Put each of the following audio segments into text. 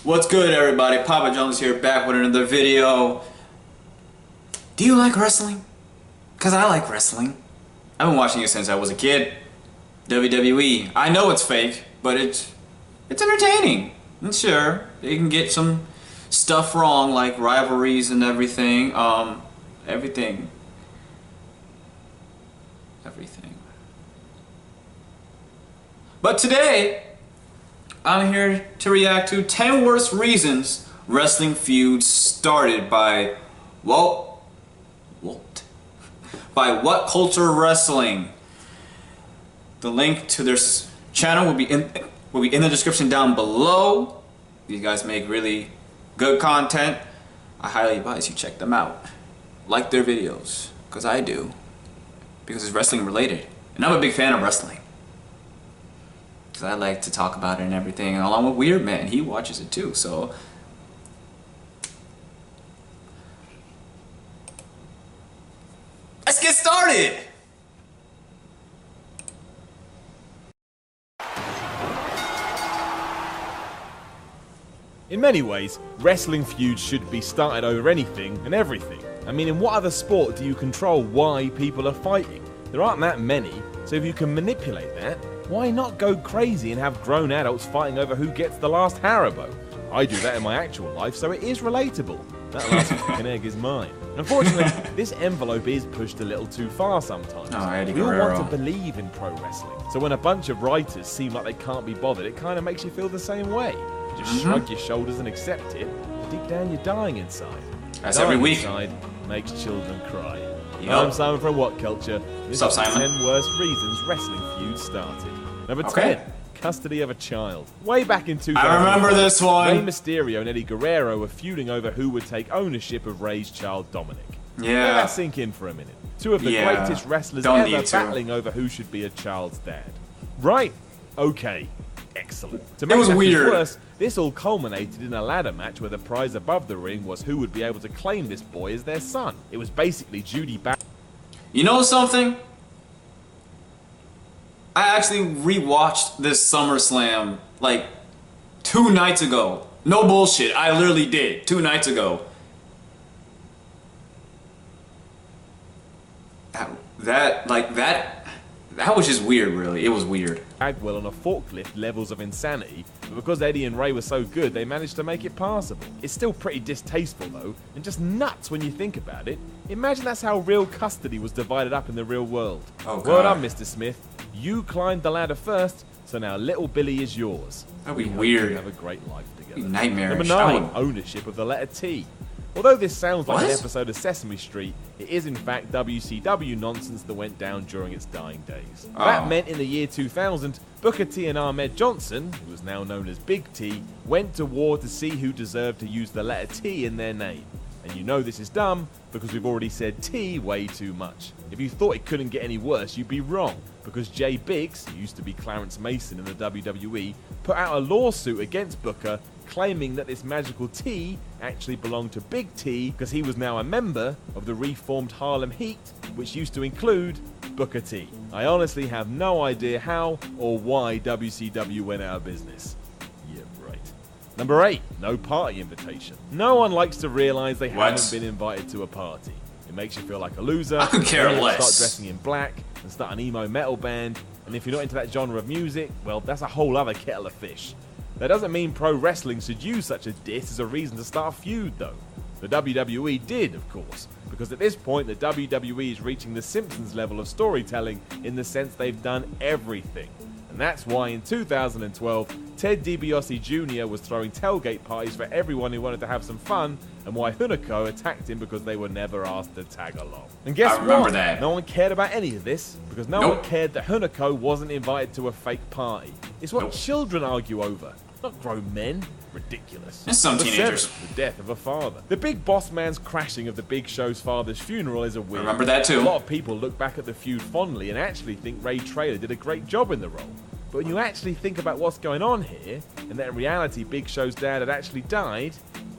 What's good, everybody? Papa Jones here, back with another video. Do you like wrestling? Cause I like wrestling. I've been watching it since I was a kid. WWE. I know it's fake, but it's entertaining. And sure, they can get some stuff wrong, like rivalries and everything. Everything. But today, I'm here to react to 10 worst reasons wrestling feuds started by What Culture Wrestling. The link to their channel will be in the description down below. These guys make really good content. I highly advise you check them out. Like their videos, because I do. Because it's wrestling related. And I'm a big fan of wrestling. Because I like to talk about it and everything, and along with Weird Man, he watches it too, so let's get started! In many ways, wrestling feuds should be started over anything and everything. I mean, in what other sport do you control why people are fighting? There aren't that many, so if you can manipulate that, why not go crazy and have grown adults fighting over who gets the last Haribo? I do that in my actual life, so it is relatable. That last fucking egg is mine. Unfortunately, this envelope is pushed a little too far sometimes. We all Guerrero. want to believe in pro wrestling, so when a bunch of writers seem like they can't be bothered, it kind of makes you feel the same way. You just shrug your shoulders and accept it, but deep down you're dying inside. That's Dying every week. Inside makes children cry. Yep. I'm Simon from What Culture. This Sup, is the Simon? 10 worst reasons wrestling feuds started. Number 10, Okay. custody of a child. Way back in 2000, I remember this one. Rey Mysterio and Guerrero were feuding over who would take ownership of Rey's child Dominic. Yeah. Let that sink in for a minute. Two of the Yeah. greatest wrestlers Don't ever need to. battling over who should be a child's dad. Right. Okay. Excellent. To It make was matters weird. worse, this all culminated in a ladder match where the prize above the ring was who would be able to claim this boy as their son. It was basically Judy You know something? I actually rewatched this SummerSlam like 2 nights ago. No bullshit, I literally did 2 nights ago. That was just weird, really. It was weird. Bagwell on a forklift levels of insanity, but because Eddie and Ray were so good, they managed to make it passable. It's still pretty distasteful though, and just nuts when you think about it. Imagine that's how real custody was divided up in the real world. Oh, God. Well done, Mr. Smith. You climbed the ladder first, so now little Billy is yours. That'd be We hope weird. you have a great life together. Be nightmarish. Number I 9, would- ownership of the letter T. Although this sounds like What? an episode of Sesame Street, it is in fact WCW nonsense that went down during its dying days. Oh. That meant in the year 2000, Booker T and Ahmed Johnson, who is now known as Big T, went to war to see who deserved to use the letter T in their name. And you know this is dumb, because we've already said T way too much. If you thought it couldn't get any worse, you'd be wrong, because Jay Biggs, who used to be Clarence Mason in the WWE, put out a lawsuit against Booker claiming that this magical T actually belonged to Big T because he was now a member of the reformed Harlem Heat, which used to include Booker T. I honestly have no idea how or why WCW went out of business. Yeah, right. Number 8, no party invitation. No one likes to realize they What? haven't been invited to a party. It makes you feel like a loser. I could care Then you have to less. Start dressing in black and start an emo metal band, and if you're not into that genre of music, well, that's a whole other kettle of fish. That doesn't mean pro wrestling should use such a diss as a reason to start a feud, though. The WWE did, of course, because at this point the WWE is reaching the Simpsons level of storytelling in the sense they've done everything. And that's why in 2012, Ted DiBiase Jr. was throwing tailgate parties for everyone who wanted to have some fun, and why Hunico attacked him because they were never asked to tag along. And guess I remember what? that. No one cared about any of this, because no Nope. one cared that Hunico wasn't invited to a fake party. It's what Nope. children argue over, not grown men. Ridiculous. And some Number teenagers. 7, the death of a father. The Big Boss Man's crashing of the Big Show's father's funeral is a weird. Remember that too. A lot of people look back at the feud fondly and actually think Ray Traylor did a great job in the role. But when you actually think about what's going on here, and that in reality Big Show's dad had actually died,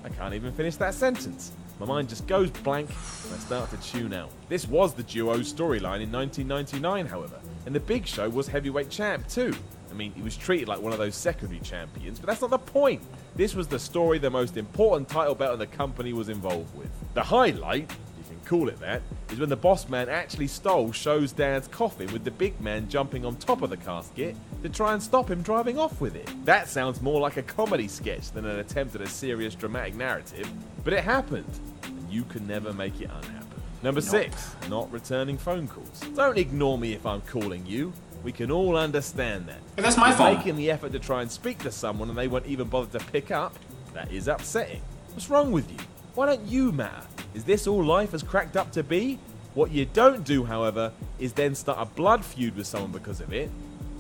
I can't even finish that sentence. My mind just goes blank and I start to tune out. This was the duo's storyline in 1999, however, and the Big Show was heavyweight champ too. I mean, he was treated like one of those secondary champions, but that's not the point. This was the story the most important title belt in the company was involved with. The highlight, you can call it that, is when the boss man actually stole Show's dad's coffin with the big man jumping on top of the casket to try and stop him driving off with it. That sounds more like a comedy sketch than an attempt at a serious dramatic narrative, but it happened, and you can never make it unhappen. Number 6, not returning phone calls. Don't ignore me if I'm calling you. We can all understand that. Hey, that's my If phone. making the effort to try and speak to someone and they won't even bother to pick up, that is upsetting. What's wrong with you? Why don't you matter? Is this all life has cracked up to be? What you don't do, however, is then start a blood feud with someone because of it.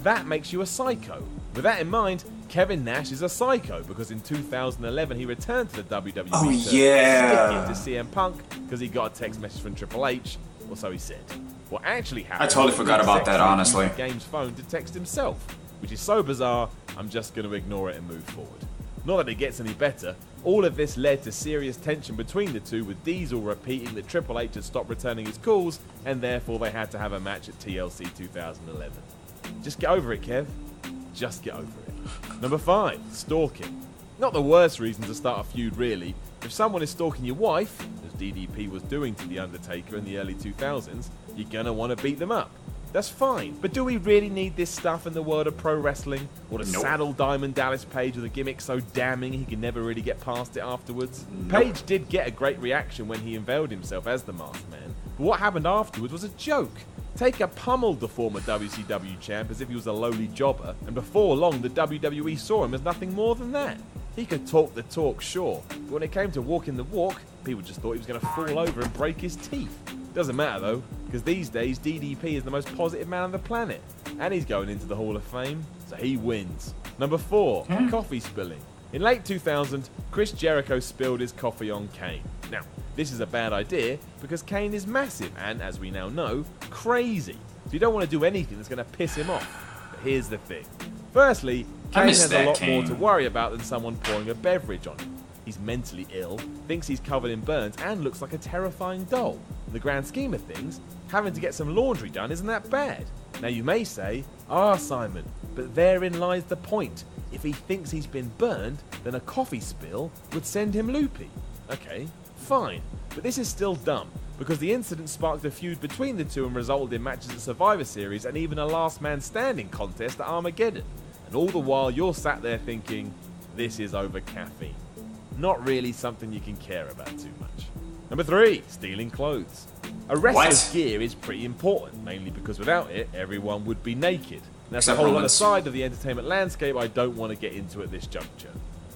That makes you a psycho. With that in mind, Kevin Nash is a psycho because in 2011 he returned to the WWE Oh, to yeah. stick it to CM Punk because he got a text message from Triple H, or so he said. What actually happened? I totally forgot about that, honestly. Used the game's phone to text himself, which is so bizarre, I'm just going to ignore it and move forward. Not that it gets any better. All of this led to serious tension between the two, with Diesel repeating that Triple H had stopped returning his calls, and therefore they had to have a match at TLC 2011. Just get over it, Kev. Just get over it. Number 5, stalking. Not the worst reason to start a feud, really. If someone is stalking your wife, as DDP was doing to The Undertaker in the early 2000s, you're gonna want to beat them up. That's fine, but do we really need this stuff in the world of pro wrestling? Or to saddle Diamond Dallas Page with a gimmick so damning he can never really get past it afterwards? Page did get a great reaction when he unveiled himself as the Masked Man, but what happened afterwards was a joke. Taker pummeled the former WCW champ as if he was a lowly jobber, and before long the WWE saw him as nothing more than that. He could talk the talk, sure, but when it came to walking the walk, people just thought he was going to fall over and break his teeth. Doesn't matter though, because these days DDP is the most positive man on the planet, and he's going into the Hall of Fame, so he wins. Number 4, coffee spilling. In late 2000, Chris Jericho spilled his coffee on Kane. Now, this is a bad idea because Kane is massive and, as we now know, crazy. So you don't want to do anything that's going to piss him off. But here's the thing. Firstly, Kane has a lot more to worry about than someone pouring a beverage on him. He's mentally ill, thinks he's covered in burns, and looks like a terrifying doll. In the grand scheme of things, having to get some laundry done isn't that bad. Now you may say, Simon, but therein lies the point. If he thinks he's been burned, then a coffee spill would send him loopy. Okay, fine, but this is still dumb, because the incident sparked a feud between the two and resulted in matches at Survivor Series and even a last man standing contest at Armageddon. And all the while you're sat there thinking, this is over caffeine. Not really something you can care about too much. Number 3, stealing clothes. A wrestler's gear is pretty important, mainly because without it, everyone would be naked. That's a whole other side of the entertainment landscape I don't want to get into at this juncture.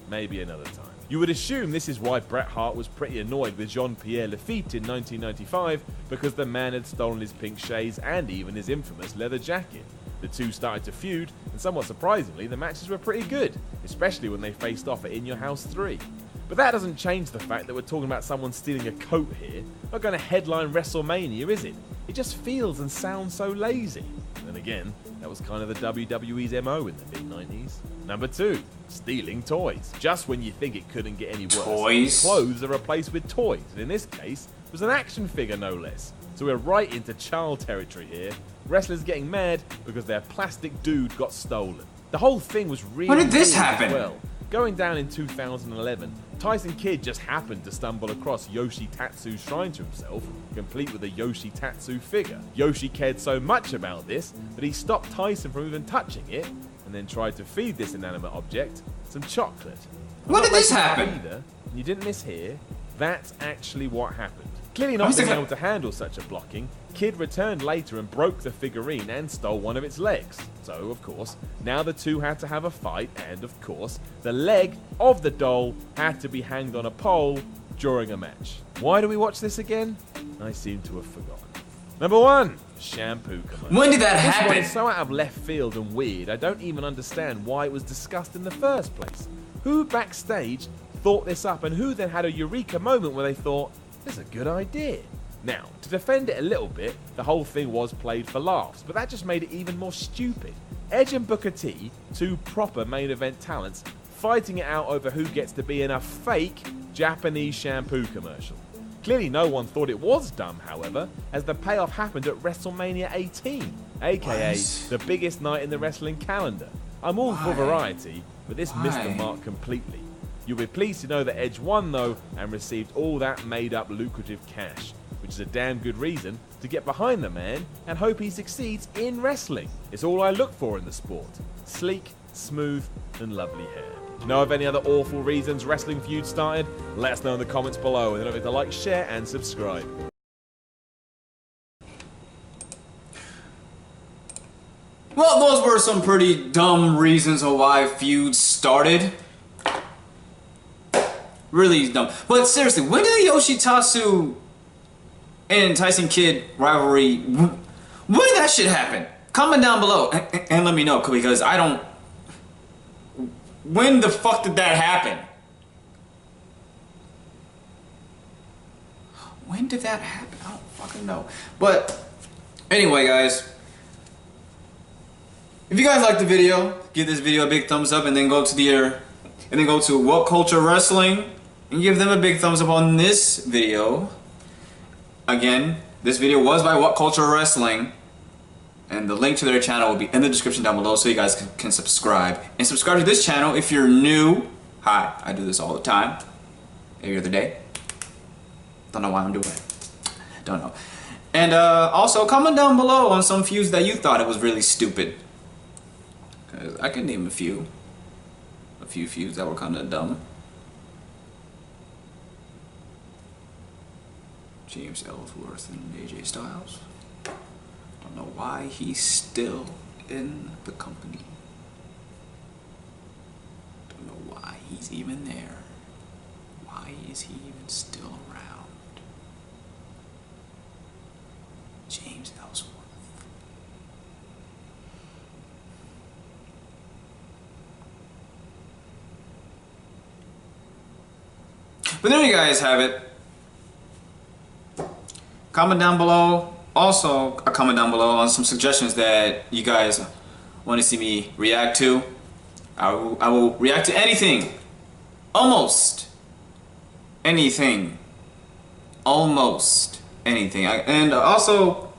Maybe another time. You would assume this is why Bret Hart was pretty annoyed with Jean-Pierre Lafitte in 1995, because the man had stolen his pink shades and even his infamous leather jacket. The two started to feud, and somewhat surprisingly, the matches were pretty good, especially when they faced off at In Your House 3. But that doesn't change the fact that we're talking about someone stealing a coat here. Not going to headline WrestleMania, is it? It just feels and sounds so lazy. And then again, that was kind of the WWE's MO in the mid-90s. Number 2, stealing toys. Just when you think it couldn't get any worse. Toys? Clothes are replaced with toys, and in this case, it was an action figure no less. So we're right into child territory here. Wrestlers getting mad because their plastic dude got stolen. The whole thing was really When did this weird happen? as well. Going down in 2011, Tyson Kidd just happened to stumble across Yoshi Tatsu's shrine to himself, complete with a Yoshi Tatsu figure. Yoshi cared so much about this that he stopped Tyson from even touching it, and then tried to feed this inanimate object some chocolate. When did this Not happen? either, and you didn't mishear, that's actually what happened. Clearly not being able to handle such a blocking, Kidd returned later and broke the figurine and stole one of its legs. So, of course, now the two had to have a fight, and of course, the leg of the doll had to be hanged on a pole during a match. Why do we watch this again? I seem to have forgotten. Number 1, shampoo commercial. When did that This one happen? is so out of left field and weird, I don't even understand why it was discussed in the first place. Who backstage thought this up, and who then had a eureka moment where they thought, this is a good idea? Now, to defend it a little bit, the whole thing was played for laughs, but that just made it even more stupid. Edge and Booker T, two proper main event talents, fighting it out over who gets to be in a fake Japanese shampoo commercial. Clearly no one thought it was dumb, however, as the payoff happened at WrestleMania 18, aka the biggest night in the wrestling calendar. I'm all for Why? variety, but this missed the Why? mark completely. You'll be pleased to know that Edge won though and received all that made up lucrative cash, which is a damn good reason to get behind the man and hope he succeeds in wrestling. It's all I look for in the sport. Sleek, smooth, and lovely hair. Know of any other awful reasons wrestling feuds started? Let us know in the comments below, and don't forget to like, share, and subscribe. Well, those were some pretty dumb reasons of why feuds started. Really dumb. But seriously, when did the Yoshitatsu and Tyson Kidd rivalry, when did that shit happen? Comment down below and let me know, because I don't... When the fuck did that happen? When did that happen? I don't fucking know. But anyway, guys, if you guys liked the video, give this video a big thumbs up, and then go to What Culture Wrestling and give them a big thumbs up on this video. Again, this video was by What Culture Wrestling, and the link to their channel will be in the description down below, so you guys can subscribe. And subscribe to this channel if you're new. Hi, I do this all the time, every other day. Don't know why I'm doing it. Don't know. And also comment down below on some feuds that you thought it was really stupid. Cause I can name a few feuds that were kind of dumb. James Ellsworth and AJ Styles. Don't know why he's still in the company. Don't know why he's even there. Why is he even still around? James Ellsworth. But there you guys have it. Comment down below. Also, a comment down below on some suggestions that you guys want to see me react to. I will react to anything. Almost anything. Almost anything. And also,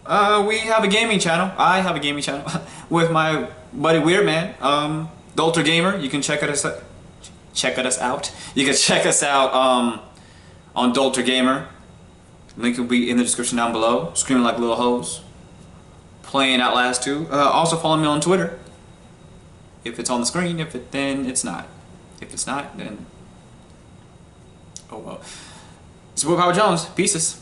we have a gaming channel. I have a gaming channel with my buddy Weird Man, Dolter Gamer. You can check us out. You can check us out on Dolter Gamer. Link will be in the description down below. Screaming like little hoes. Playing Outlast 2. Also follow me on Twitter. If it's on the screen, then it's not. If it's not, then oh well. It's Will Power Jones. Pieces.